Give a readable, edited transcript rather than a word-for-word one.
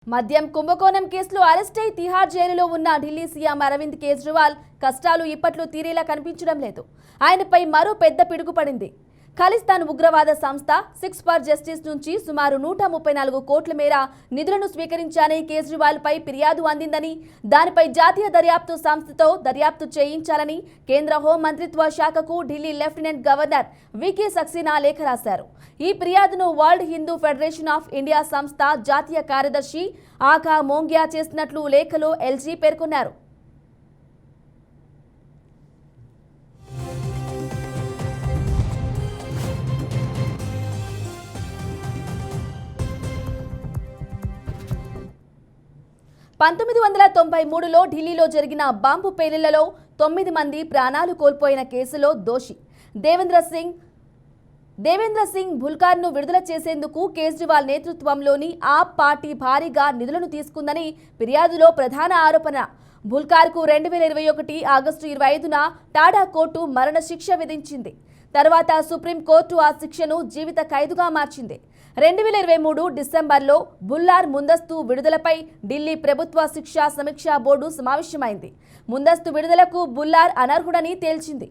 మద్యం కుంభకోణం కేసులో అరెస్ట్ అయి తిహార్ జైలులో ఉన్న ఢిల్లీ సీఎం అరవింద్ కేజ్రీవాల్ కష్టాలు ఇప్పట్లో తీరేలా కనిపించడం లేదు. ఆయనపై మరో పెద్ద పిడుగు పడింది. ఖలిస్తాన్ ఉగ్రవాద సంస్థ సిక్స్ ఫర్ జస్టిస్ నుంచి సుమారు 134 కోట్ల మేర నిధులను స్వీకరించాలని కేజ్రీవాల్ పై ఫిర్యాదు అందిందని, దానిపై జాతీయ దర్యాప్తు సంస్థతో దర్యాప్తు చేయించాలని కేంద్ర హోం మంత్రిత్వ శాఖకు ఢిల్లీ లెఫ్టినెంట్ గవర్నర్ వికే సక్సేనా లేఖ రాశారు. ఈ ఫిర్యాదును world Hindu federation of India సంస్థ జాతీయ కార్యదర్శి ఆకా మోంగ్యా చేసినట్లు లేఖలో ఎల్జీ పేర్కొన్నారు. పంతొమ్మిది 1993లో ఢిల్లీలో జరిగిన బాంబు పేలుళ్లలో 9 మంది ప్రాణాలు కోల్పోయిన కేసులో దోషి దేవేంద్ర సింగ్ భుల్కార్ను విడుదల చేసేందుకు కేజ్రీవాల్ నేతృత్వంలోని ఆప్ పార్టీ భారీగా నిధులను తీసుకుందని ఫిర్యాదులో ప్రధాన ఆరోపణ. భుల్కార్కు 2021 ఆగస్టు 25న టాడా కోర్టు మరణశిక్ష విధించింది. తర్వాత సుప్రీంకోర్టు ఆ శిక్షను జీవిత ఖైదుగా మార్చింది. 2023 డిసెంబర్లో బుల్లార్ ముందస్తు విడుదలపై ఢిల్లీ ప్రభుత్వ శిక్షా సమీక్షా బోర్డు సమావేశమైంది. ముందస్తు విడుదలకు బుల్లార్ అనర్హుడని తేల్చింది.